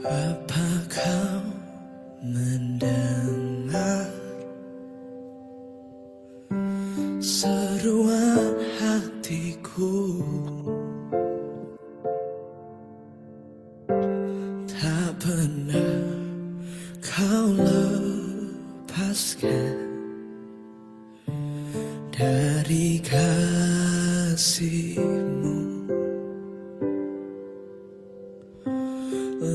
Apa kau mendengar seruan hatiku? Tak pernah kau lepaskan dari kasih-Mu.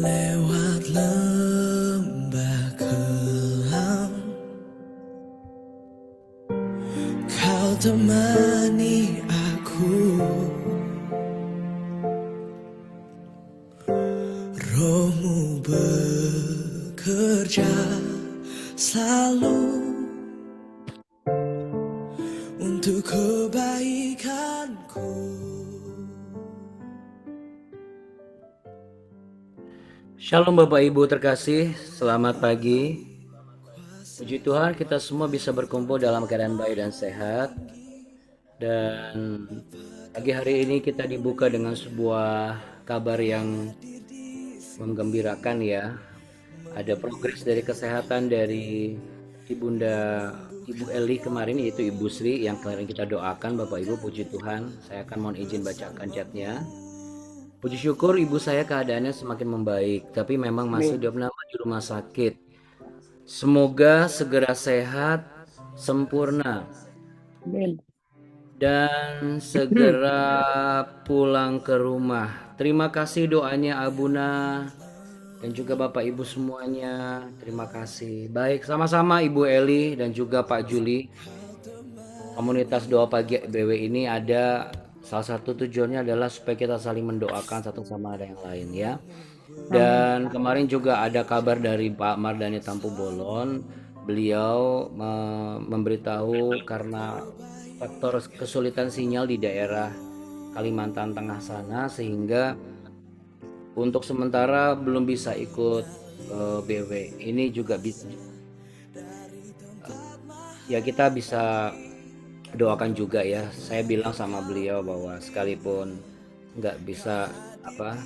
Lewat lembah kelam kau temani aku. Roh-Mu bekerja selalu untuk kebaikanku. Shalom Bapak Ibu terkasih, selamat pagi. Puji Tuhan kita semua bisa berkumpul dalam keadaan baik dan sehat. Dan pagi hari ini kita dibuka dengan sebuah kabar yang menggembirakan ya. Ada progres dari kesehatan dari Ibunda Ibu Eli kemarin, yaitu Ibu Sri yang kemarin kita doakan. Bapak Ibu, puji Tuhan. Saya akan mohon izin bacakan chatnya. Puji syukur ibu saya keadaannya semakin membaik, tapi memang masih di rumah sakit. Semoga segera sehat, sempurna, dan segera pulang ke rumah. Terima kasih doanya Abuna dan juga Bapak Ibu semuanya. Terima kasih. Baik, sama-sama Ibu Eli dan juga Pak Juli. Komunitas doa pagi BW ini ada salah satu tujuannya adalah supaya kita saling mendoakan satu sama yang lain ya. Dan kemarin juga ada kabar dari Pak Mardhani Tampu Bolon. Beliau memberitahu karena faktor kesulitan sinyal di daerah Kalimantan Tengah sana sehingga untuk sementara belum bisa ikut BW. Ini juga bisa ya kita bisa doakan juga ya. Saya bilang sama beliau bahwa sekalipun nggak bisa apa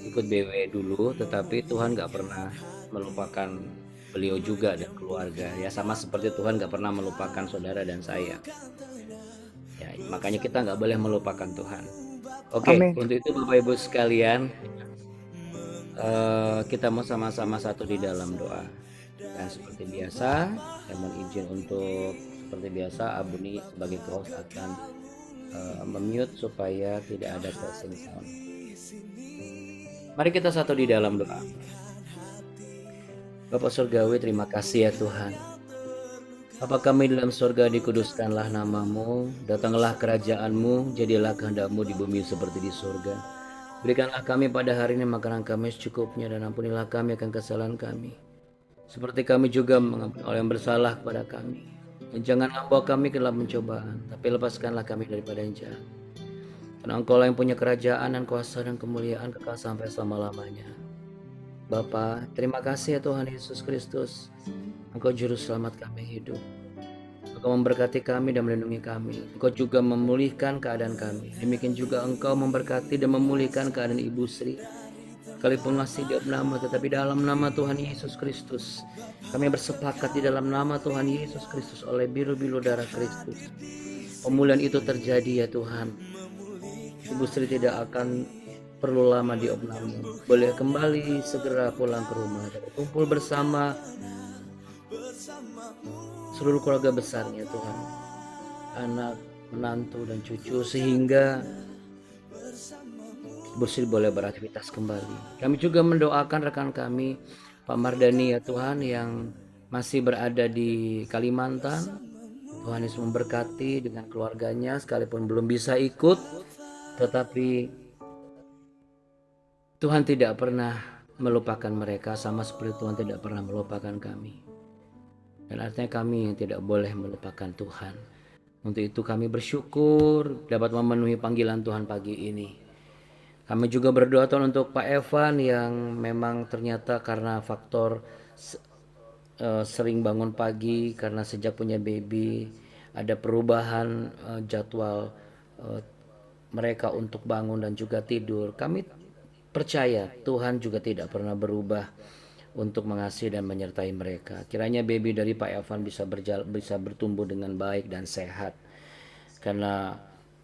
ikut BW dulu, tetapi Tuhan nggak pernah melupakan beliau juga dan keluarga ya, sama seperti Tuhan nggak pernah melupakan saudara dan saya ya, makanya kita nggak boleh melupakan Tuhan. Oke, untuk itu Bapak Ibu sekalian, kita mau sama-sama satu di dalam doa. Dan seperti biasa, saya mohon izin untuk seperti biasa Abuni sebagai host akan memute supaya tidak ada passing sound. Mari kita satu di dalam doa. Bapak Surgawi, terima kasih ya Tuhan. Bapa kami dalam surga, dikuduskanlah namamu, datanglah kerajaan-Mu, jadilah kehendak-Mu di bumi seperti di surga. Berikanlah kami pada hari ini makanan kami secukupnya, dan ampunilah kami akan kesalahan kami, seperti kami juga mengampuni orang yang bersalah kepada kami. Dan jangan membawa kami ke dalam pencobaan, tapi lepaskanlah kami daripada yang jahat. Karena Engkau-lah yang punya kerajaan dan kuasa dan kemuliaan kekal sampai selama-lamanya. Bapa, terima kasih ya Tuhan Yesus Kristus. Engkau juru selamat kami hidup. Engkau memberkati kami dan melindungi kami. Engkau juga memulihkan keadaan kami. Demikian juga Engkau memberkati dan memulihkan keadaan Ibu Sri. Sekalipun masih di nama, tetapi dalam nama Tuhan Yesus Kristus, kami bersepakat di dalam nama Tuhan Yesus Kristus oleh biru-biru darah Kristus. Pemulihan itu terjadi ya Tuhan. Ibu Sri tidak akan perlu lama di Opname, boleh kembali segera pulang ke rumah dan kumpul bersama seluruh keluarga besarnya Tuhan, anak, menantu dan cucu, sehingga Ibu Sri boleh beraktivitas kembali. Kami juga mendoakan rekan kami Pak Mardhani ya Tuhan yang masih berada di Kalimantan. Tuhan Yesus memberkati dengan keluarganya sekalipun belum bisa ikut, tetapi Tuhan tidak pernah melupakan mereka, sama seperti Tuhan tidak pernah melupakan kami. Dan artinya kami yang tidak boleh melupakan Tuhan. Untuk itu kami bersyukur dapat memenuhi panggilan Tuhan pagi ini. Kami juga berdoa Tuhan untuk Pak Evan yang memang ternyata karena faktor sering bangun pagi karena sejak punya baby ada perubahan jadwal mereka untuk bangun dan juga tidur. Kami percaya Tuhan juga tidak pernah berubah untuk mengasihi dan menyertai mereka. Kiranya baby dari Pak Evan bisa bertumbuh dengan baik dan sehat, karena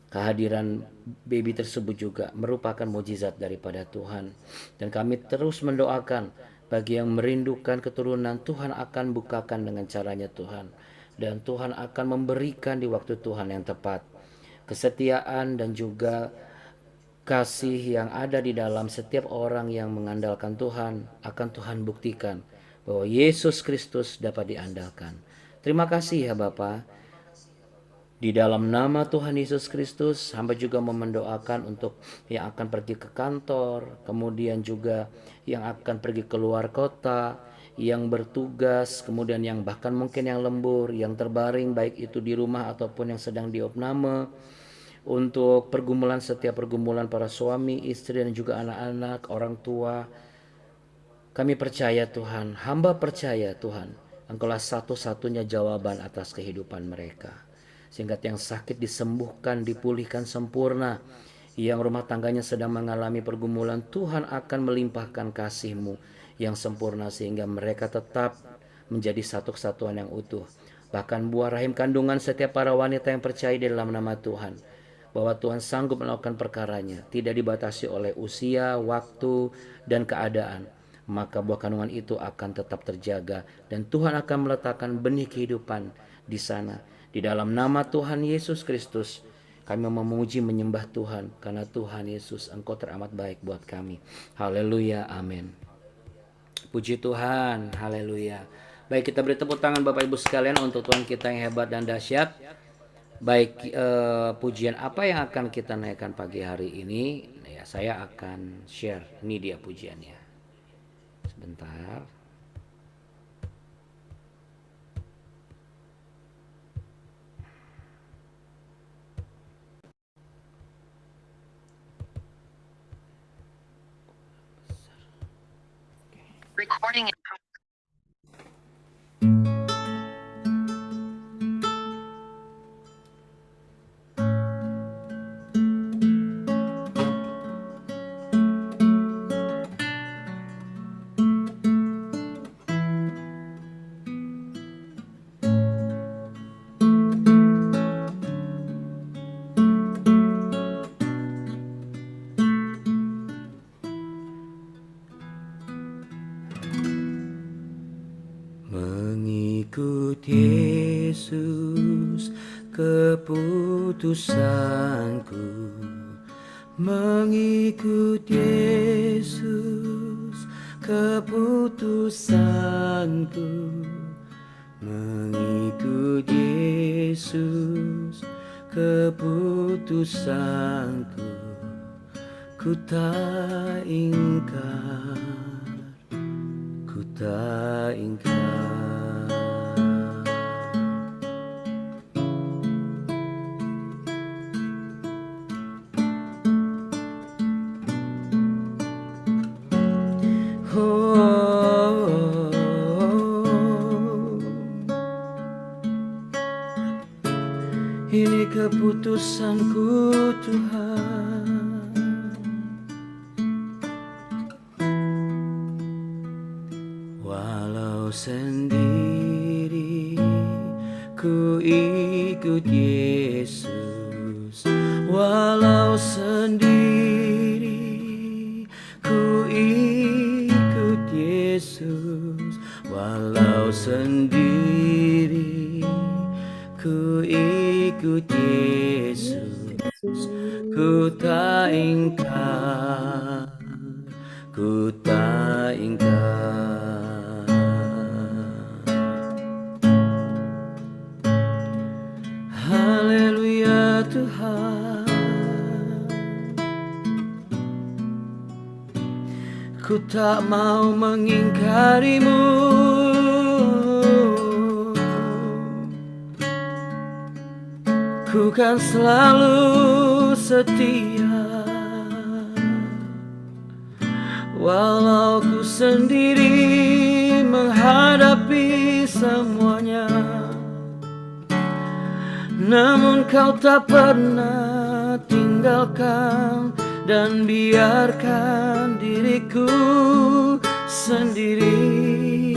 kehadiran baby tersebut juga merupakan mukjizat daripada Tuhan. Dan kami terus mendoakan bagi yang merindukan keturunan, Tuhan akan bukakan dengan caranya Tuhan. Dan Tuhan akan memberikan di waktu Tuhan yang tepat. Kesetiaan dan juga kasih yang ada di dalam setiap orang yang mengandalkan Tuhan akan Tuhan buktikan bahwa Yesus Kristus dapat diandalkan. Terima kasih ya Bapa. Di dalam nama Tuhan Yesus Kristus, hamba juga mau mendoakan untuk yang akan pergi ke kantor, kemudian juga yang akan pergi ke luar kota, yang bertugas, kemudian yang bahkan mungkin yang lembur, yang terbaring baik itu di rumah ataupun yang sedang diopname, untuk setiap pergumulan para suami, istri dan juga anak-anak, orang tua. Kami percaya Tuhan, hamba percaya Tuhan, Engkaulah satu-satunya jawaban atas kehidupan mereka. Sehingga yang sakit disembuhkan, dipulihkan sempurna. Yang rumah tangganya sedang mengalami pergumulan, Tuhan akan melimpahkan kasih-Mu yang sempurna sehingga mereka tetap menjadi satu kesatuan yang utuh. Bahkan buah rahim kandungan setiap para wanita yang percaya di dalam nama Tuhan, bahwa Tuhan sanggup melakukan perkaranya, tidak dibatasi oleh usia, waktu, dan keadaan, maka buah kandungan itu akan tetap terjaga dan Tuhan akan meletakkan benih kehidupan di sana. Di dalam nama Tuhan Yesus Kristus, kami memuji menyembah Tuhan, karena Tuhan Yesus, Engkau teramat baik buat kami. Haleluya, amin. Puji Tuhan, haleluya. Baik, kita beri tepuk tangan Bapak Ibu sekalian untuk Tuhan kita yang hebat dan dahsyat. Baik, pujian apa yang akan kita naikkan pagi hari ini? Ya, saya akan share. Ini dia pujiannya. Sebentar. Recording. Mengikut Yesus keputusanku, mengikut Yesus keputusanku, mengikut Yesus keputusanku, ku tak ingkar, ku tak ingkar. Ini keputusanku Tuhan, walau sendiri ku ikut Yesus, walau sendiri ku ikut Yesus, walau sendiri ku ikut Yesus, ku tak ingkar, ku tak ingkar. Haleluya Tuhan, ku tak mau mengingkarimu, ku kan selalu setia, walau ku sendiri menghadapi semuanya. Namun kau tak pernah tinggalkan dan biarkan diriku sendiri.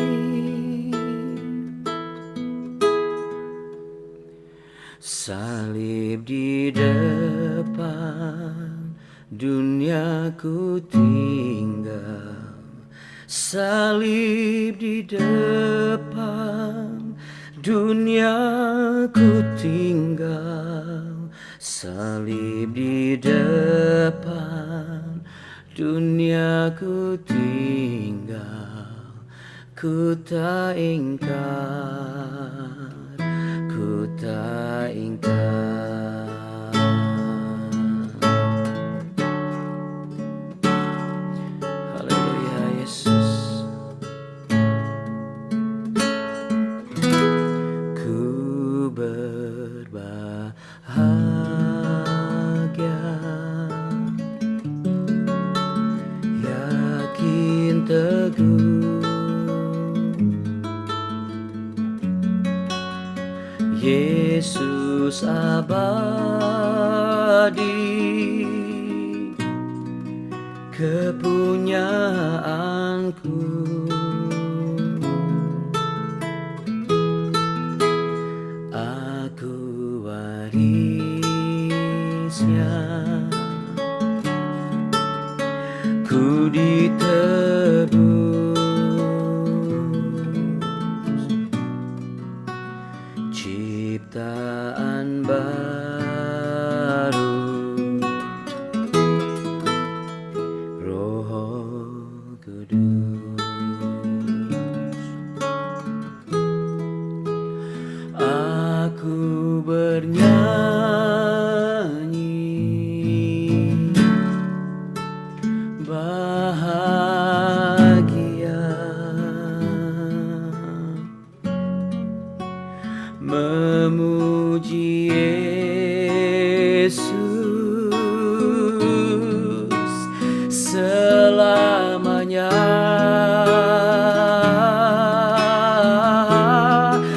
Salib di depan, duniaku tinggal. Salib di depan, duniaku tinggal. Salib di depan, duniaku tinggal. Ku tak ingkar, ku tak ingkar. Haleluya Yesus. Ku berbahagia, yakin teguh, Yesus abadi, kepunyaanku. Aku warisnya, ku ditebus, ciptaan baru, Roh Kudus. Aku bernyanyi bahagia, memuji Yesus selamanya.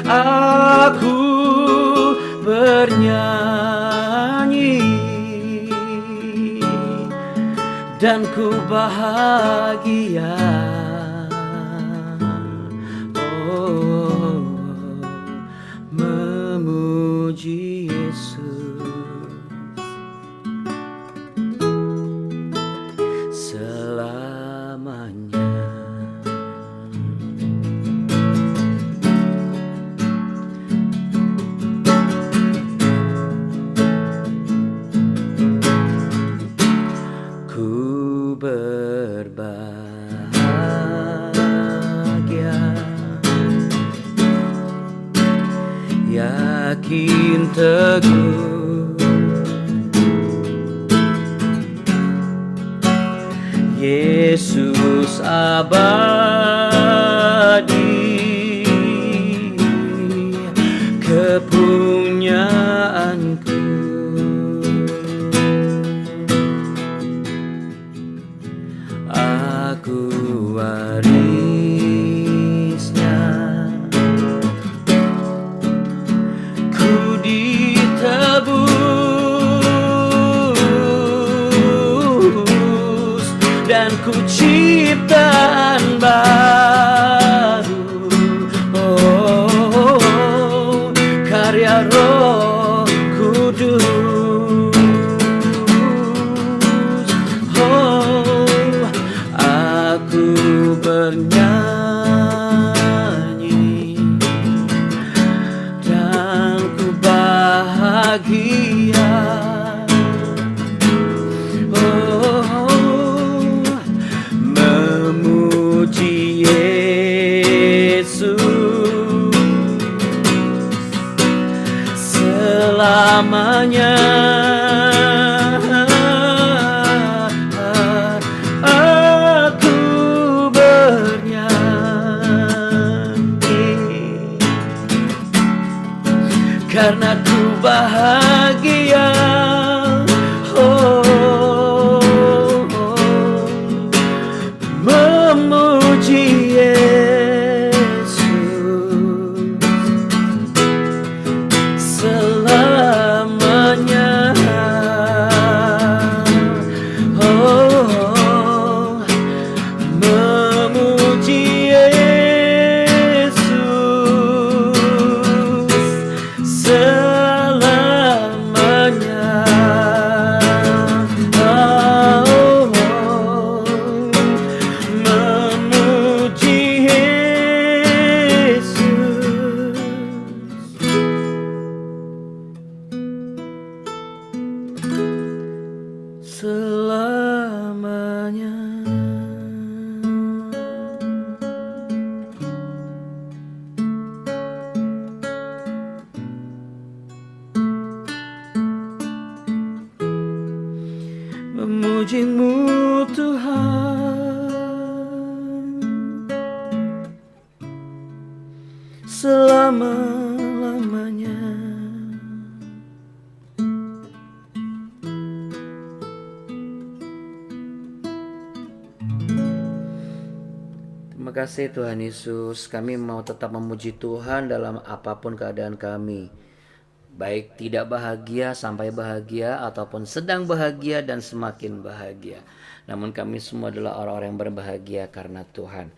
Aku bernyanyi dan ku bahagia. Oh, memuji Yesus selamanya. Ku berbahagia, yakin teguh, Yesus abadi, kepunyaanku. Aku warisnya, ku ditebus, dan ku ciptaan baru. Oh, karya Roh Kudus. Aku bernyanyi dan ku bahagia. Oh, memuji Yesus selamanya. Karena ku bahagia, oh, memuji Yesus selamanya. Oh, memujimu Tuhan selama-lamanya. Terima kasih Tuhan Yesus, kami mau tetap memuji Tuhan dalam apapun keadaan kami. Baik tidak bahagia sampai bahagia ataupun sedang bahagia dan semakin bahagia. Namun kami semua adalah orang-orang yang berbahagia karena Tuhan,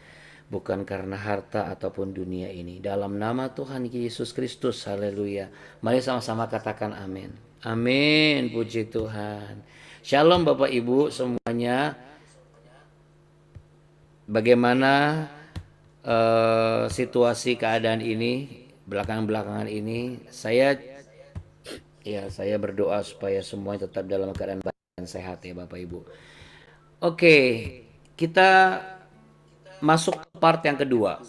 bukan karena harta ataupun dunia ini. Dalam nama Tuhan Yesus Kristus, haleluya. Mari sama-sama katakan amin. Amin, puji Tuhan. Shalom Bapak Ibu semuanya. Bagaimana situasi keadaan ini belakangan ini? Saya berdoa supaya semuanya tetap dalam keadaan baik dan sehat ya Bapak Ibu. Oke, kita masuk ke part yang kedua.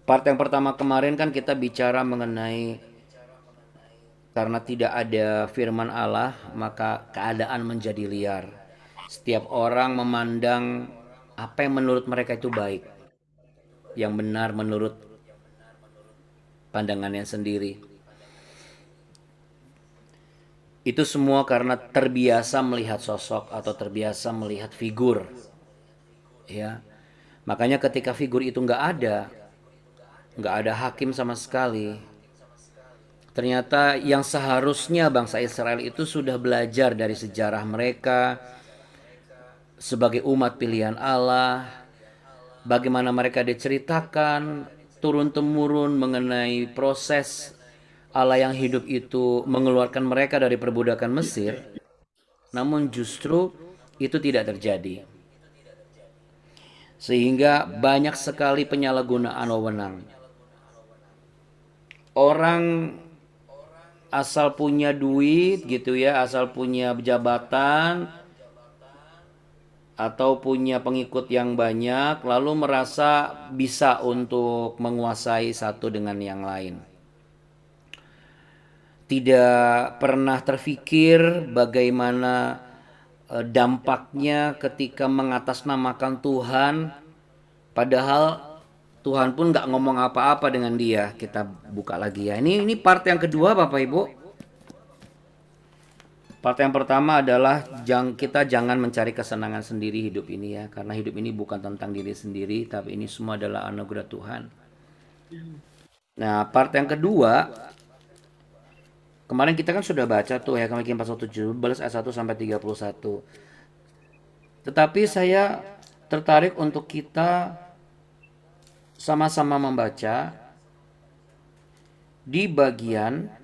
Part yang pertama kemarin kan kita bicara mengenai karena tidak ada firman Allah, maka keadaan menjadi liar. Setiap orang memandang apa yang menurut mereka itu baik, yang benar menurut pandangannya sendiri. Itu semua karena terbiasa melihat sosok atau terbiasa melihat figur, ya. Makanya ketika figur itu nggak ada hakim sama sekali. Ternyata yang seharusnya bangsa Israel itu sudah belajar dari sejarah mereka sebagai umat pilihan Allah, bagaimana mereka diceritakan turun-temurun mengenai proses Allah yang hidup itu mengeluarkan mereka dari perbudakan Mesir. Namun justru itu tidak terjadi, sehingga banyak sekali penyalahgunaan wewenang. Orang asal punya duit gitu ya, asal punya jabatan atau punya pengikut yang banyak, lalu merasa bisa untuk menguasai satu dengan yang lain. Tidak pernah terfikir bagaimana dampaknya ketika mengatasnamakan Tuhan, padahal Tuhan pun nggak ngomong apa-apa dengan dia. Kita buka lagi ya. Ini part yang kedua Bapak Ibu. Part yang pertama adalah kita jangan mencari kesenangan sendiri hidup ini ya. Karena hidup ini bukan tentang diri sendiri, tapi ini semua adalah anugerah Tuhan. Nah, part yang kedua, kemarin kita kan sudah baca tuh ya, Kami 4:17 ayat 1 sampai 31. Tetapi saya tertarik untuk kita sama-sama membaca di bagian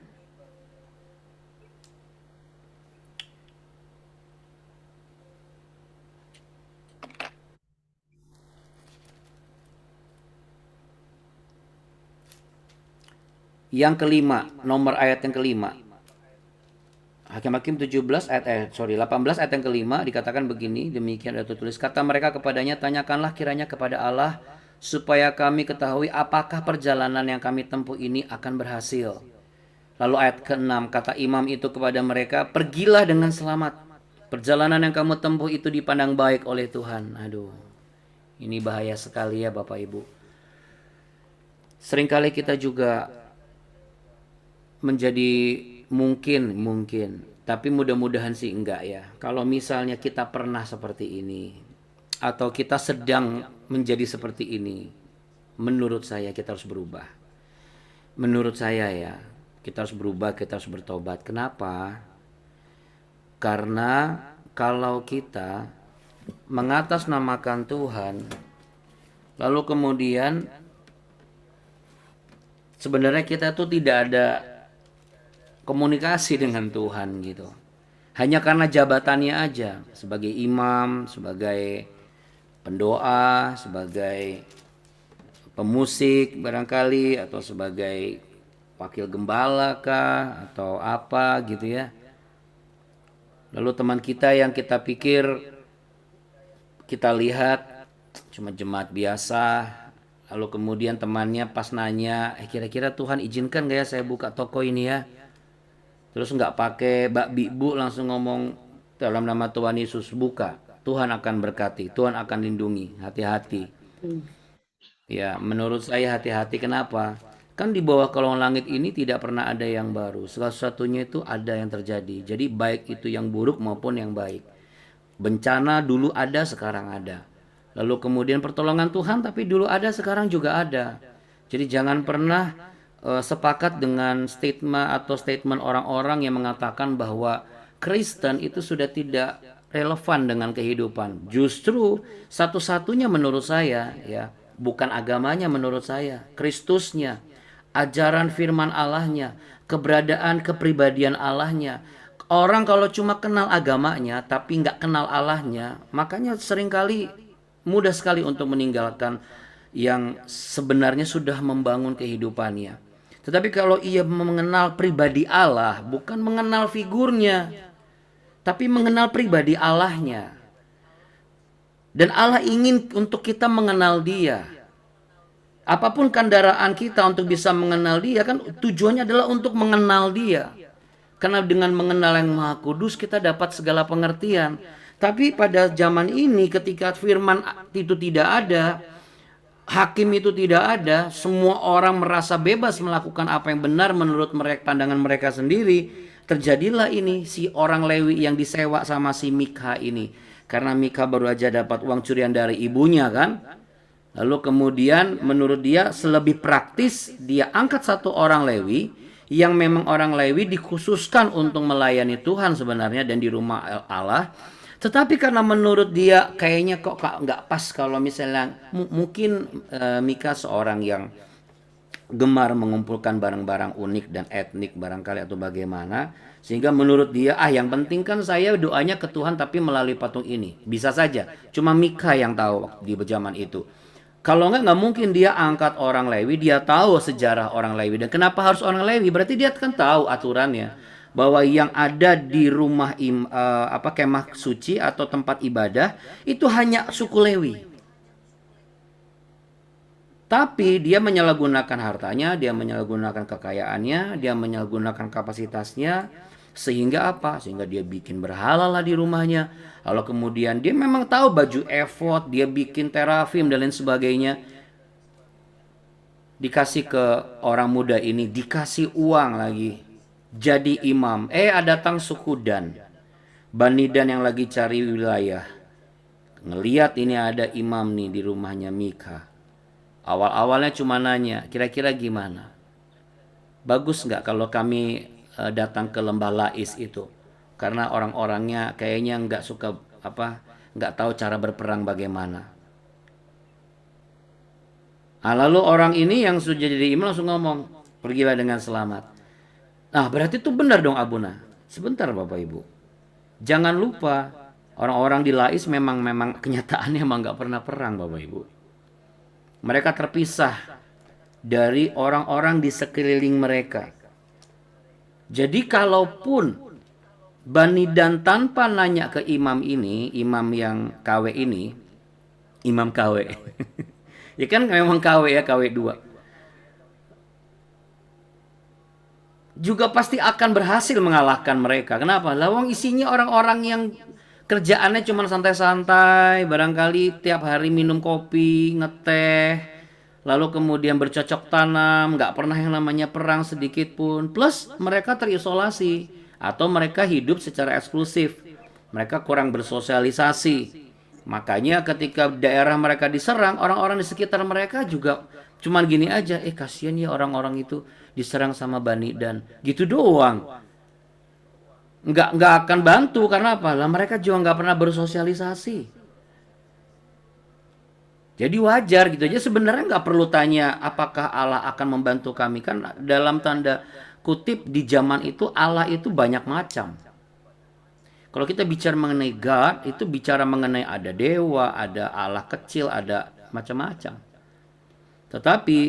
yang kelima, nomor ayat yang kelima. Hakim-Hakim 18 ayat yang kelima dikatakan begini, demikian ada tertulis, kata mereka kepadanya, tanyakanlah kiranya kepada Allah supaya kami ketahui apakah perjalanan yang kami tempuh ini akan berhasil. Lalu ayat ke-6, kata imam itu kepada mereka, pergilah dengan selamat. Perjalanan yang kamu tempuh itu dipandang baik oleh Tuhan. Aduh, ini bahaya sekali ya Bapak Ibu. Seringkali kita juga menjadi mungkin, tapi mudah-mudahan sih enggak ya. Kalau misalnya kita pernah seperti ini, atau kita sedang menjadi seperti ini, menurut saya kita harus berubah. Menurut saya ya, kita harus berubah, kita harus bertobat. Kenapa? Karena kalau kita mengatasnamakan Tuhan, lalu kemudian sebenarnya kita tuh tidak ada komunikasi dengan Tuhan gitu. Hanya karena jabatannya aja, sebagai imam, sebagai pendoa, sebagai pemusik barangkali, atau sebagai wakil gembala kah, atau apa gitu ya. Lalu teman kita yang kita pikir, kita lihat cuma jemaat biasa, lalu kemudian temannya pas nanya, kira-kira Tuhan izinkan gak ya saya buka toko ini ya? Terus nggak pakai bak bibu langsung ngomong dalam nama Tuhan Yesus, buka. Tuhan akan berkati, Tuhan akan lindungi. Hati-hati. Ya, menurut saya hati-hati. Kenapa? Kan di bawah kolong langit ini tidak pernah ada yang baru. Segala sesuatunya itu ada yang terjadi. Jadi baik itu yang buruk maupun yang baik. Bencana dulu ada, sekarang ada. Lalu kemudian pertolongan Tuhan, tapi dulu ada, sekarang juga ada. Jadi jangan pernah sepakat dengan statement orang-orang yang mengatakan bahwa Kristen itu sudah tidak relevan dengan kehidupan. Justru satu-satunya menurut saya, ya, bukan agamanya menurut saya, Kristusnya, ajaran firman Allahnya, keberadaan kepribadian Allahnya. Orang kalau cuma kenal agamanya tapi nggak kenal Allahnya, makanya seringkali mudah sekali untuk meninggalkan yang sebenarnya sudah membangun kehidupannya. Tetapi kalau ia mengenal pribadi Allah, bukan mengenal figurnya, tapi mengenal pribadi Allahnya. Dan Allah ingin untuk kita mengenal Dia. Apapun kendaraan kita untuk bisa mengenal Dia, kan tujuannya adalah untuk mengenal Dia. Karena dengan mengenal yang Maha Kudus kita dapat segala pengertian. Tapi pada zaman ini ketika firman itu tidak ada, hakim itu tidak ada, semua orang merasa bebas melakukan apa yang benar menurut mereka, pandangan mereka sendiri. Terjadilah ini, si orang Lewi yang disewa sama si Mikha ini. Karena Mikha baru aja dapat uang curian dari ibunya kan. Lalu kemudian menurut dia selebih praktis dia angkat satu orang Lewi yang memang orang Lewi dikhususkan untuk melayani Tuhan sebenarnya dan di rumah Allah. Tetapi karena menurut dia kayaknya kok nggak pas kalau misalnya mungkin Mika seorang yang gemar mengumpulkan barang-barang unik dan etnik barangkali atau bagaimana, sehingga menurut dia yang penting kan saya doanya ke Tuhan tapi melalui patung ini. Bisa saja, cuma Mika yang tahu di zaman itu. Kalau nggak mungkin dia angkat orang Lewi, dia tahu sejarah orang Lewi. Dan kenapa harus orang Lewi? Berarti dia kan tahu aturannya. Bahwa yang ada di rumah kemah suci atau tempat ibadah, itu hanya suku Lewi. Tapi dia menyalahgunakan hartanya, dia menyalahgunakan kekayaannya, dia menyalahgunakan kapasitasnya. Sehingga apa? Sehingga dia bikin berhala lah di rumahnya. Lalu kemudian dia memang tahu baju efod, dia bikin terafim dan lain sebagainya. Dikasih ke orang muda ini, dikasih uang lagi. Jadi imam. Datang suku Dan. Bani Dan yang lagi cari wilayah. Ngeliat ini ada imam nih di rumahnya Mika. Awal-awalnya cuma nanya, kira-kira gimana? Bagus nggak kalau kami datang ke lembah Lais itu? Karena orang-orangnya kayaknya nggak suka nggak tahu cara berperang bagaimana. Lalu orang ini yang sudah jadi imam langsung ngomong, pergilah dengan selamat. Nah berarti itu benar dong Abuna. Sebentar Bapak Ibu, jangan lupa orang-orang di Lais memang kenyataannya emang nggak pernah perang Bapak Ibu. Mereka terpisah dari orang-orang di sekeliling mereka. Jadi kalaupun Bani Dan tanpa nanya ke imam ini, imam yang KW ini, imam KW. Ya kan memang KW ya, KW 2. Juga pasti akan berhasil mengalahkan mereka. Kenapa? Lawang isinya orang-orang yang kerjaannya cuma santai-santai, barangkali tiap hari minum kopi, ngeteh, lalu kemudian bercocok tanam, nggak pernah yang namanya perang sedikit pun. Plus mereka terisolasi. Atau mereka hidup secara eksklusif. Mereka kurang bersosialisasi. Makanya ketika daerah mereka diserang, orang-orang di sekitar mereka juga cuman gini aja. Kasihan ya orang-orang itu diserang sama Bani Dan. Gitu doang. Nggak akan bantu. Karena apa? Lah mereka juga nggak pernah bersosialisasi. Jadi wajar gitu aja. Sebenarnya nggak perlu tanya apakah Allah akan membantu kami. Kan dalam tanda kutip di zaman itu Allah itu banyak macam. Kalau kita bicara mengenai God, itu bicara mengenai ada dewa, ada Allah kecil, ada macam-macam. Tetapi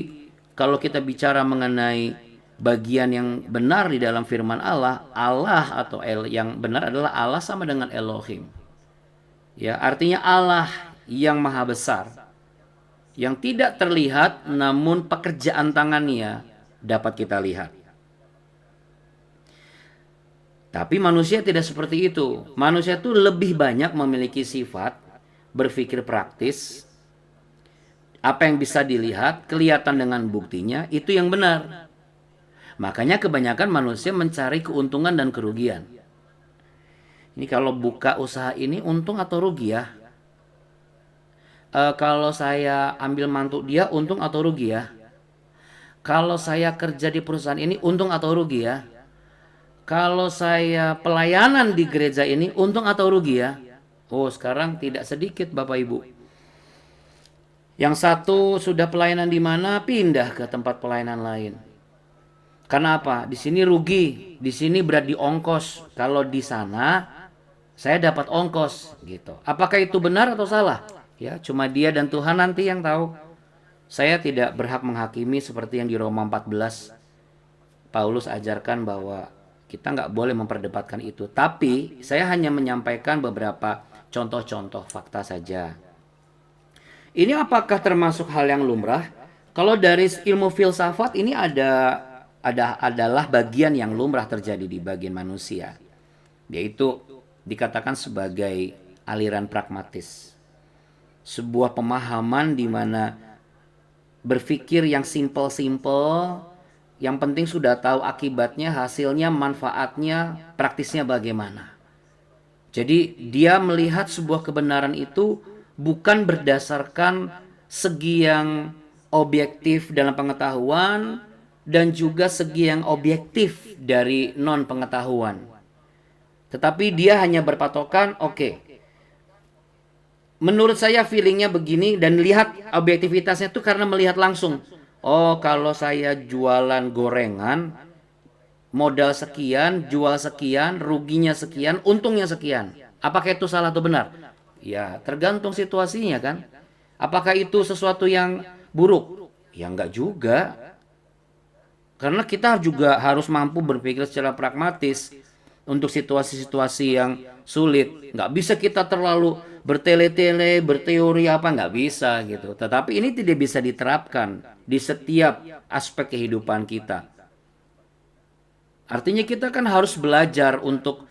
kalau kita bicara mengenai bagian yang benar di dalam firman Allah, Allah atau yang benar adalah Allah sama dengan Elohim. Ya, artinya Allah yang maha besar, yang tidak terlihat namun pekerjaan tangannya dapat kita lihat. Tapi manusia tidak seperti itu. Manusia itu lebih banyak memiliki sifat berpikir praktis. Apa yang bisa dilihat, kelihatan dengan buktinya, itu yang benar. Makanya kebanyakan manusia mencari keuntungan dan kerugian. Ini kalau buka usaha ini untung atau rugi ya? Kalau saya ambil mantu dia untung atau rugi ya? Kalau saya kerja di perusahaan ini untung atau rugi ya? Kalau saya pelayanan di gereja ini untung atau rugi ya? Oh, sekarang tidak sedikit Bapak Ibu. Yang satu sudah pelayanan di mana pindah ke tempat pelayanan lain. Karena apa? Di sini rugi, di sini berat di ongkos. Kalau di sana saya dapat ongkos gitu. Apakah itu benar atau salah? Ya, cuma dia dan Tuhan nanti yang tahu. Saya tidak berhak menghakimi seperti yang di Roma 14 Paulus ajarkan bahwa kita nggak boleh memperdebatkan itu. Tapi saya hanya menyampaikan beberapa contoh-contoh fakta saja. Ini apakah termasuk hal yang lumrah? Kalau dari ilmu filsafat ini adalah bagian yang lumrah terjadi di bagian manusia, yaitu dikatakan sebagai aliran pragmatis. Sebuah pemahaman di mana berpikir yang simple-simple, yang penting sudah tahu akibatnya, hasilnya, manfaatnya, praktisnya bagaimana. Jadi dia melihat sebuah kebenaran itu bukan berdasarkan segi yang objektif dalam pengetahuan dan juga segi yang objektif dari non pengetahuan. Tetapi dia hanya berpatokan, oke, menurut saya feelingnya begini, dan lihat objektivitasnya itu karena melihat langsung. Oh, kalau saya jualan gorengan, modal sekian, jual sekian, ruginya sekian, untungnya sekian. Apakah itu salah atau benar? Ya, tergantung situasinya kan. Apakah itu sesuatu yang buruk? Ya enggak juga. Karena kita juga harus mampu berpikir secara pragmatis untuk situasi-situasi yang sulit. Nggak bisa kita terlalu bertele-tele, berteori apa, nggak bisa gitu. Tetapi ini tidak bisa diterapkan di setiap aspek kehidupan kita. Artinya kita kan harus belajar untuk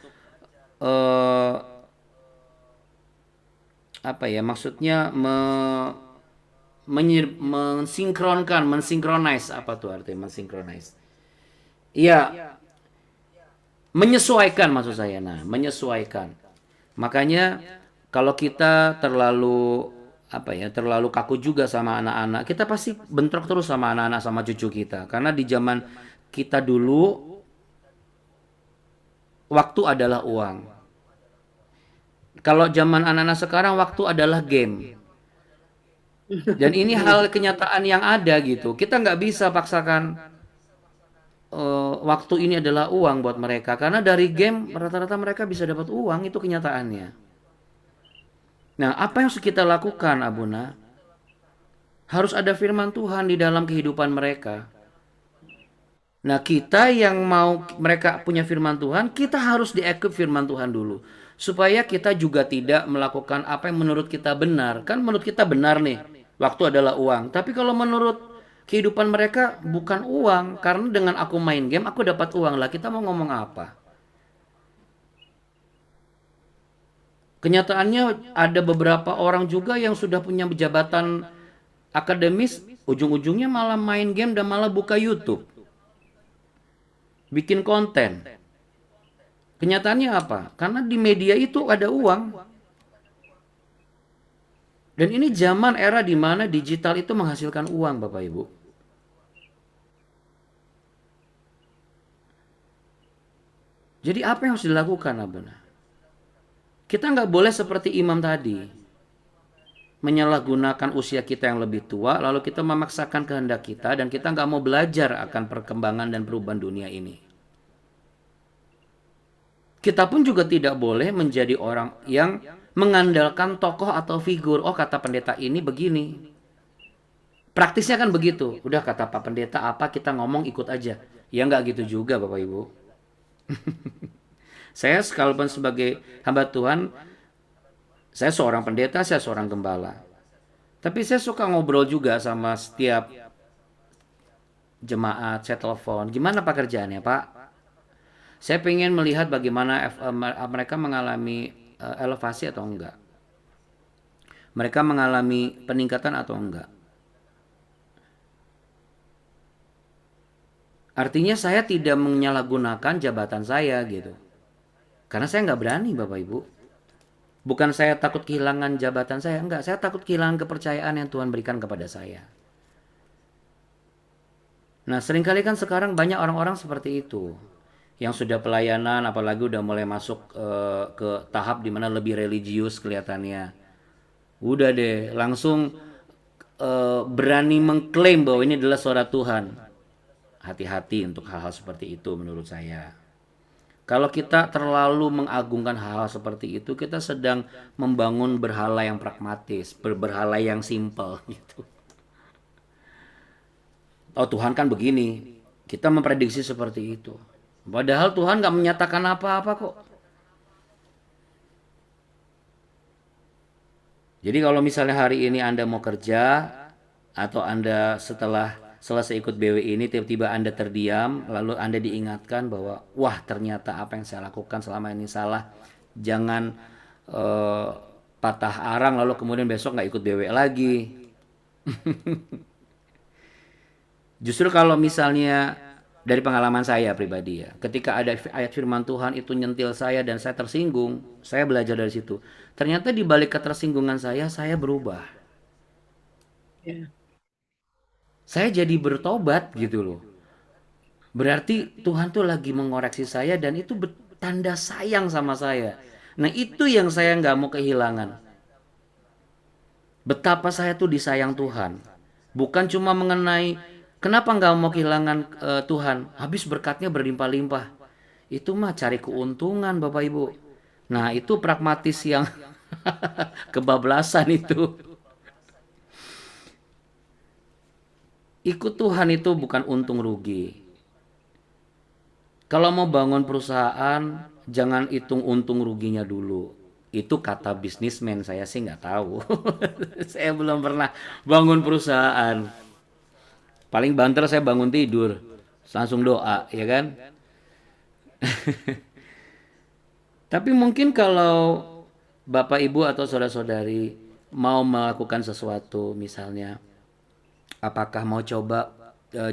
apa ya, maksudnya mensinkronkan, apa tuh artinya mensinkronis? Iya, menyesuaikan maksud saya. Nah, menyesuaikan. Makanya kalau kita terlalu apa ya, terlalu kaku juga sama anak-anak, kita pasti bentrok terus sama anak-anak, sama cucu kita. Karena di zaman kita dulu waktu adalah uang. Kalau zaman anak-anak sekarang waktu adalah game. Dan ini hal kenyataan yang ada gitu. Kita nggak bisa paksakan waktu ini adalah uang buat mereka. Karena dari game rata-rata mereka bisa dapat uang, itu kenyataannya. Nah, apa yang harus kita lakukan, Abuna? Harus ada firman Tuhan di dalam kehidupan mereka. Nah, kita yang mau mereka punya firman Tuhan, kita harus di-equip firman Tuhan dulu. Supaya kita juga tidak melakukan apa yang menurut kita benar. Kan menurut kita benar nih, waktu adalah uang. Tapi kalau menurut kehidupan mereka bukan uang. Karena dengan aku main game, aku dapat uang lah. Kita mau ngomong apa? Kenyataannya ada beberapa orang juga yang sudah punya jabatan akademis, ujung-ujungnya malah main game dan malah buka YouTube. Bikin konten. Kenyataannya apa? Karena di media itu ada uang. Dan ini zaman era di mana digital itu menghasilkan uang, Bapak Ibu. Jadi apa yang harus dilakukan, Abuna? Kita nggak boleh seperti imam tadi, menyalahgunakan usia kita yang lebih tua, lalu kita memaksakan kehendak kita, dan kita nggak mau belajar akan perkembangan dan perubahan dunia ini. Kita pun juga tidak boleh menjadi orang yang mengandalkan tokoh atau figur. Oh, kata pendeta ini begini. Praktisnya kan begitu. Udah kata Pak Pendeta apa, kita ngomong ikut aja. Ya nggak gitu juga, Bapak Ibu. Saya sekalipun sebagai hamba Tuhan, saya seorang pendeta, saya seorang gembala. Tapi saya suka ngobrol juga sama setiap jemaat, saya telepon. Gimana pekerjaannya, Pak? Saya pengen melihat bagaimana mereka mengalami elevasi atau enggak. Mereka mengalami peningkatan atau enggak. Artinya saya tidak menyalahgunakan jabatan saya gitu. Karena saya nggak berani Bapak Ibu. Bukan saya takut kehilangan jabatan saya, enggak. Saya takut kehilangan kepercayaan yang Tuhan berikan kepada saya. Nah, seringkali kan sekarang banyak orang-orang seperti itu. Yang sudah pelayanan, apalagi udah mulai masuk ke tahap dimana lebih religius kelihatannya. Udah deh, langsung berani mengklaim bahwa ini adalah suara Tuhan. Hati-hati untuk hal-hal seperti itu menurut saya. Kalau kita terlalu mengagungkan hal-hal seperti itu, kita sedang membangun berhala yang pragmatis, berhala yang simple gitu. Oh Tuhan kan begini, kita memprediksi seperti itu. Padahal Tuhan nggak menyatakan apa-apa kok. Jadi kalau misalnya hari ini Anda mau kerja, atau Anda setelah selesai ikut BW ini tiba-tiba Anda terdiam, lalu Anda diingatkan bahwa wah ternyata apa yang saya lakukan selama ini salah, jangan eh, patah arang lalu kemudian besok nggak ikut BW lagi. Justru kalau misalnya dari pengalaman saya pribadi ya, ketika ada ayat firman Tuhan itu nyentil saya dan saya tersinggung, saya belajar dari situ. Ternyata di balik ketersinggungan saya berubah. Ya. Saya jadi bertobat gitu loh. Berarti Tuhan tuh lagi mengoreksi saya dan itu tanda sayang sama saya. Nah itu yang saya nggak mau kehilangan. Betapa saya tuh disayang Tuhan. Bukan cuma mengenai kenapa nggak mau kehilangan Tuhan. Habis berkatnya berlimpah-limpah. Itu mah cari keuntungan Bapak Ibu. Nah itu pragmatis yang kebablasan itu. Ikut Tuhan itu bukan untung rugi. Kalau mau bangun perusahaan, jangan hitung untung ruginya dulu. Itu kata bisnismen, saya sih nggak tahu. Saya belum pernah bangun perusahaan. Paling banter saya bangun tidur, langsung doa, ya kan? Tapi mungkin kalau Bapak Ibu atau saudara-saudari mau melakukan sesuatu, misalnya apakah mau coba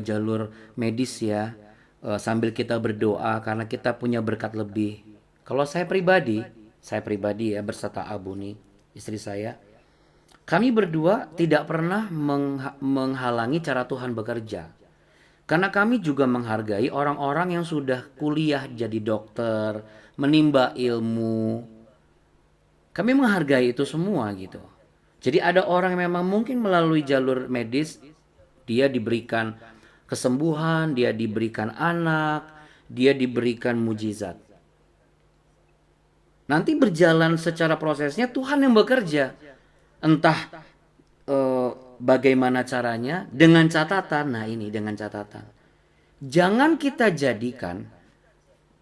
jalur medis ya, sambil kita berdoa karena kita punya berkat lebih. Kalau saya pribadi ya berserta Abu nih, istri saya, kami berdua tidak pernah menghalangi cara Tuhan bekerja. Karena kami juga menghargai orang-orang yang sudah kuliah jadi dokter, menimba ilmu. Kami menghargai itu semua gitu. Jadi ada orang yang memang mungkin melalui jalur medis dia diberikan kesembuhan, dia diberikan anak, dia diberikan mujizat. Nanti berjalan secara prosesnya Tuhan yang bekerja. Entah bagaimana caranya dengan catatan. Nah, ini dengan catatan. Jangan kita jadikan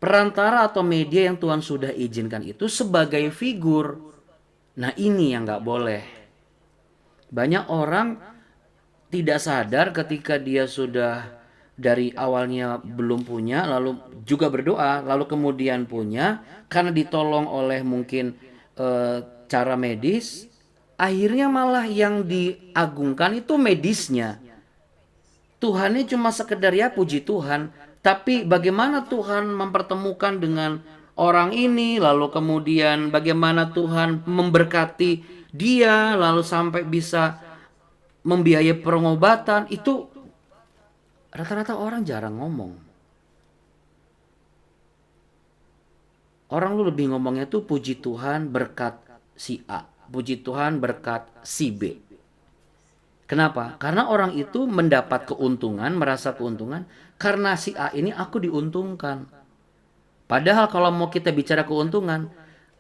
perantara atau media yang Tuhan sudah izinkan itu sebagai figur. Nah, ini yang nggak boleh. Banyak orang tidak sadar ketika dia sudah dari awalnya belum punya, lalu juga berdoa, lalu kemudian punya, karena ditolong oleh mungkin cara medis, akhirnya malah yang diagungkan itu medisnya. Tuhannya cuma sekedar ya puji Tuhan, tapi bagaimana Tuhan mempertemukan dengan orang ini, lalu kemudian bagaimana Tuhan memberkati dia, lalu sampai bisa membiayai pengobatan, itu rata-rata orang jarang ngomong. Orang lu lebih ngomongnya tuh puji Tuhan berkat si A, puji Tuhan berkat si B. Kenapa? Karena orang itu mendapat keuntungan, merasa keuntungan, karena si A ini aku diuntungkan. Padahal kalau mau kita bicara keuntungan,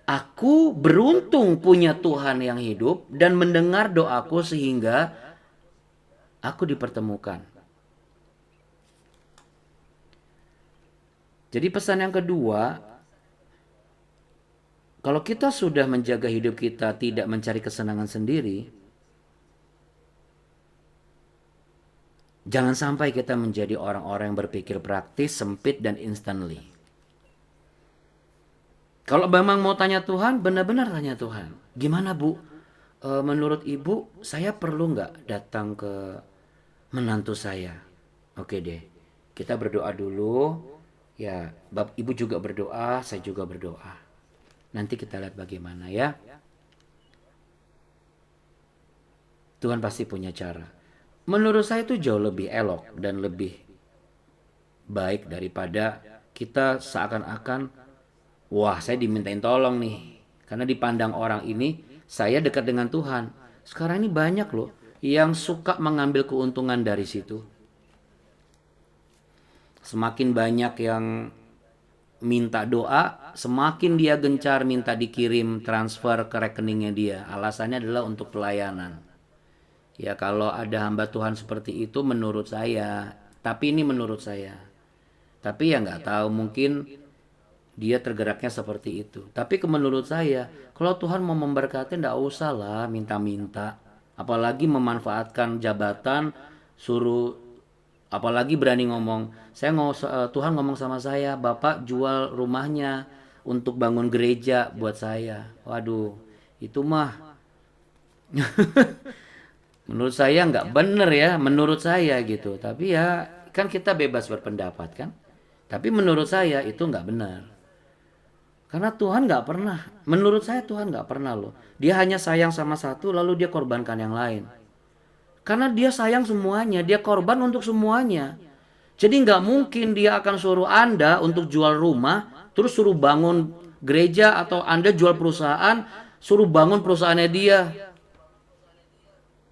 aku beruntung punya Tuhan yang hidup dan mendengar doaku sehingga aku dipertemukan. Jadi pesan yang kedua, kalau kita sudah menjaga hidup kita tidak mencari kesenangan sendiri, jangan sampai kita menjadi orang-orang yang berpikir praktis, sempit, dan instantly. Kalau memang mau tanya Tuhan, benar-benar tanya Tuhan. Gimana Bu? Menurut Ibu, saya perlu nggak datang ke menantu saya? Oke deh, kita berdoa dulu. Ya, Ibu juga berdoa, saya juga berdoa. Nanti kita lihat bagaimana ya. Tuhan pasti punya cara. Menurut saya itu jauh lebih elok dan lebih baik daripada kita seakan-akan, wah saya dimintain tolong nih. Karena dipandang orang ini, saya dekat dengan Tuhan. Sekarang ini banyak loh yang suka mengambil keuntungan dari situ. Semakin banyak yang minta doa, semakin dia gencar minta dikirim transfer ke rekeningnya dia. Alasannya adalah untuk pelayanan. Ya kalau ada hamba Tuhan seperti itu menurut saya, tapi ini menurut saya. Tapi ya nggak tahu, mungkin dia tergeraknya seperti itu. Tapi menurut saya, kalau Tuhan mau memberkati nggak usah lah minta-minta. Apalagi memanfaatkan jabatan, suruh, apalagi berani ngomong. Tuhan ngomong sama saya, Bapak jual rumahnya untuk bangun gereja buat saya. Waduh, itu mah menurut saya nggak bener ya, menurut saya gitu. Tapi ya kan kita bebas berpendapat kan. Tapi menurut saya itu nggak benar. Karena Tuhan nggak pernah, menurut saya Tuhan nggak pernah loh. Dia hanya sayang sama satu lalu dia korbankan yang lain. Karena dia sayang semuanya, dia korban untuk semuanya. Jadi nggak mungkin dia akan suruh Anda untuk jual rumah, terus suruh bangun gereja atau Anda jual perusahaan, suruh bangun perusahaannya dia.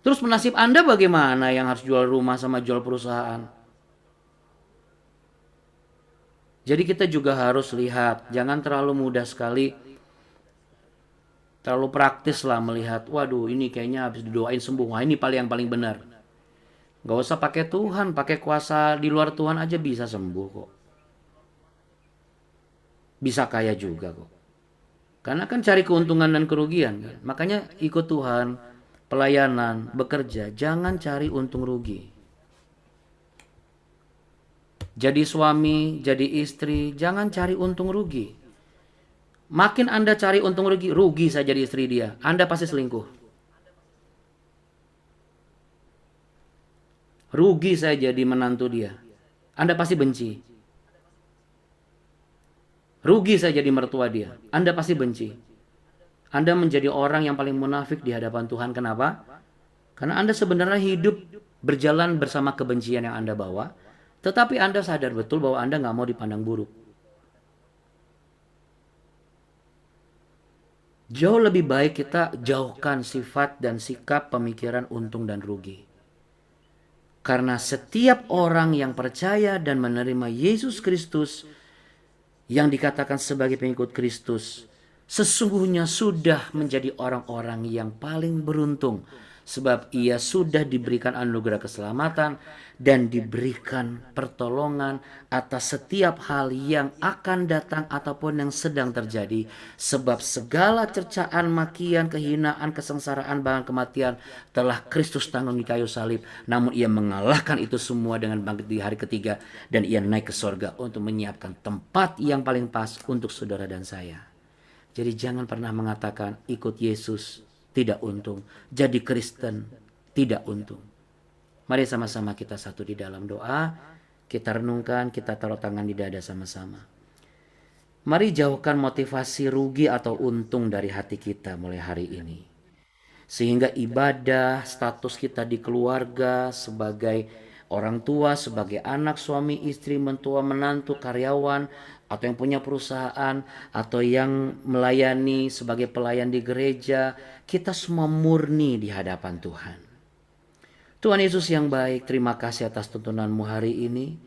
Terus nasib Anda bagaimana yang harus jual rumah sama jual perusahaan? Jadi kita juga harus lihat, jangan terlalu mudah sekali, terlalu praktis lah melihat, waduh ini kayaknya habis didoain sembuh, wah ini yang paling benar. Gak usah pakai Tuhan, pakai kuasa di luar Tuhan aja bisa sembuh kok. Bisa kaya juga kok. Karena kan cari keuntungan dan kerugian kan. Makanya ikut Tuhan, pelayanan, bekerja, jangan cari untung rugi. Jadi suami, jadi istri, jangan cari untung rugi. Makin Anda cari untung rugi, rugi saya jadi istri dia. Anda pasti selingkuh. Rugi saya jadi menantu dia. Anda pasti benci. Rugi saya jadi mertua dia. Anda pasti benci. Anda menjadi orang yang paling munafik di hadapan Tuhan. Kenapa? Karena Anda sebenarnya hidup berjalan bersama kebencian yang Anda bawa. Tetapi Anda sadar betul bahwa Anda nggak mau dipandang buruk. Jauh lebih baik kita jauhkan sifat dan sikap pemikiran untung dan rugi. Karena setiap orang yang percaya dan menerima Yesus Kristus yang dikatakan sebagai pengikut Kristus, sesungguhnya sudah menjadi orang-orang yang paling beruntung. Sebab ia sudah diberikan anugerah keselamatan dan diberikan pertolongan atas setiap hal yang akan datang ataupun yang sedang terjadi. Sebab segala cercaan, makian, kehinaan, kesengsaraan, bahkan kematian telah Kristus tanggung di kayu salib. Namun ia mengalahkan itu semua dengan bangkit di hari ketiga. Dan ia naik ke sorga untuk menyiapkan tempat yang paling pas untuk saudara dan saya. Jadi jangan pernah mengatakan ikut Yesus tidak untung, jadi Kristen tidak untung. Mari sama-sama kita satu di dalam doa, kita renungkan, kita taruh tangan di dada sama-sama. Mari jauhkan motivasi rugi atau untung dari hati kita mulai hari ini. Sehingga ibadah, status kita di keluarga sebagai orang tua, sebagai anak, suami, istri, mentua, menantu, karyawan, atau yang punya perusahaan, atau yang melayani sebagai pelayan di gereja, kita semua murni di hadapan Tuhan. Tuhan Yesus yang baik, terima kasih atas tuntunanmu hari ini.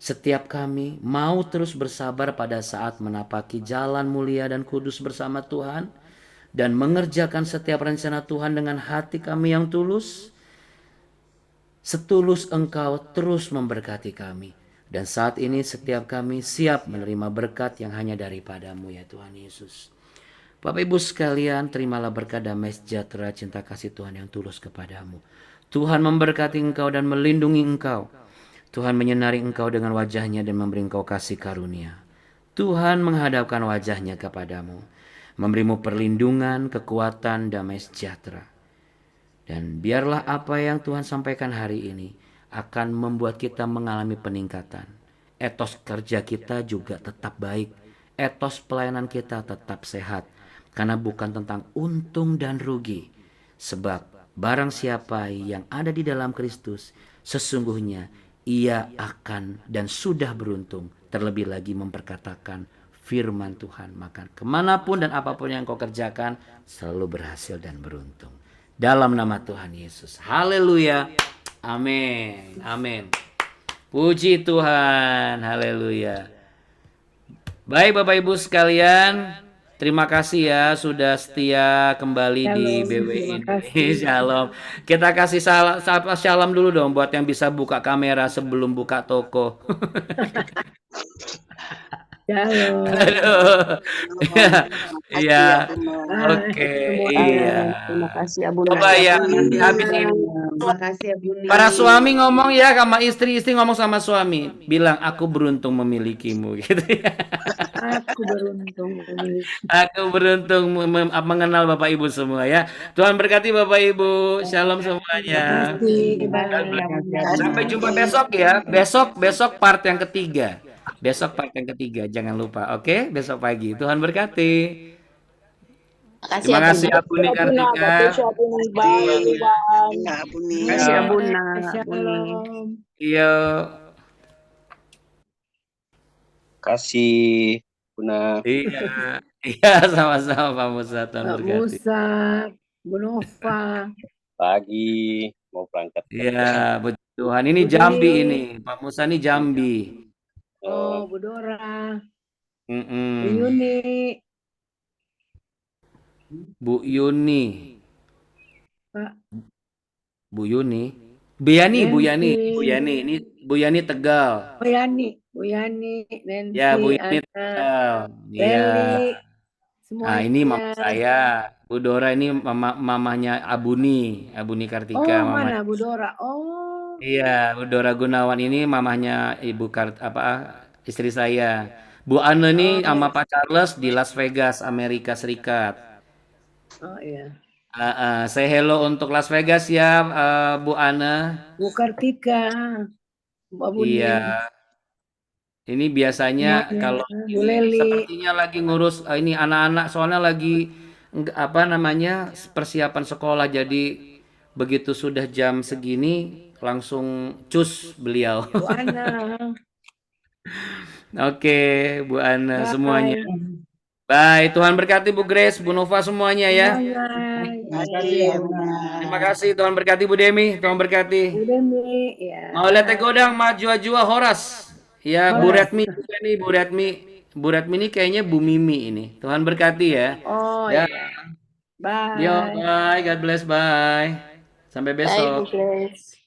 Setiap kami mau terus bersabar pada saat menapaki jalan mulia dan kudus bersama Tuhan, dan mengerjakan setiap rencana Tuhan dengan hati kami yang tulus. Setulus Engkau terus memberkati kami. Dan saat ini setiap kami siap menerima berkat yang hanya daripada-Mu ya Tuhan Yesus. Bapak Ibu sekalian, terimalah berkat damai sejahtera cinta kasih Tuhan yang tulus kepadamu. Tuhan memberkati engkau dan melindungi engkau. Tuhan menyinari engkau dengan wajahnya dan memberi engkau kasih karunia. Tuhan menghadapkan wajahnya kepadamu, memberimu perlindungan, kekuatan, damai sejahtera. Dan biarlah apa yang Tuhan sampaikan hari ini akan membuat kita mengalami peningkatan. Etos kerja kita juga tetap baik. Etos pelayanan kita tetap sehat. Karena bukan tentang untung dan rugi. Sebab barang siapa yang ada di dalam Kristus, sesungguhnya ia akan dan sudah beruntung. Terlebih lagi memperkatakan firman Tuhan. Maka kemanapun dan apapun yang kau kerjakan, selalu berhasil dan beruntung. Dalam nama Tuhan Yesus. Haleluya. Amin. Amin. Puji Tuhan. Haleluya. Baik Bapak Ibu sekalian, terima kasih ya sudah setia kembali di Shalom, BW terima ini. kasih. Shalom. Kita kasih shalom dulu dong buat yang bisa buka kamera sebelum buka toko. Shalom. Aduh. Iya. Oke, iya. Terima kasih Abu Coba ya nanti habis ini Terima kasih Abu para suami ngomong ya sama istri ngomong sama suami, bilang aku beruntung memilikimu gitu ya. Aku beruntung memiliki. Aku beruntung mengenal Bapak Ibu semua ya. Tuhan berkati Bapak Ibu. Shalom semuanya. Terima kasih. Sampai jumpa besok ya. Besok part yang ketiga. Besok part yang ketiga, jangan lupa. Oke, besok pagi. Tuhan berkati. Terima kasih Abuni Kartika. Terima kasih Abuna. Shalom. Iya. Kasih Buna. Iya. Iya, sama-sama Pak Musa. Tuhan Pak berkati. Musa, Bu Nova. Pagi mau berangkat kerja. Iya, puji Tuhan. Ini Bu Jambi Dini. ini. Pak Musa ini Jambi. Oh, Bu Dora. Bu Mm-mm. Yuni. Bu Yuni. Pak Bu Yuni. Bu Yani, Bu Yani, Nancy. Bu Yani. Ini Bu Yani Tegal. Bu Yani, Nancy, Ya, Bu Yani Ana, Tegal. Iya. Leli, Ah, ini mama semuanya. saya. Bu Dora ini mamanya Abuni Kartika, Oh, mama. mana Bu Dora? Oh, Iya, Bu Dora Gunawan ini mamahnya istri saya. Bu Ane nih sama Pak Charles di Las Vegas, Amerika Serikat. oh iya. Say hello untuk Las Vegas ya, Bu Ana. Bu Kartika, Bu Abuni, Iya. Ini biasanya semuanya. kalau Bu ini Leli. sepertinya lagi ngurus ini anak-anak soalnya lagi apa namanya persiapan sekolah jadi begitu sudah jam segini langsung cus beliau. Bu Ana. Oke, Bu Ana Bye. semuanya. Bye, Tuhan berkati Bu Grace, Bu Nova semuanya ya. Terima kasih, Tuhan berkati Bu Demi, Tuhan berkati. Bu Demi, ya. Mau lihat godang, maju jua Horas. Ya, Bu Retmi juga nih, Bu Retmi. Bu Retmi ini kayaknya Bu Mimi ini. Tuhan berkati ya. Oh Ya. iya. Bye. Yo, bye. God bless, bye. Sampai besok. Bye, Bu Grace.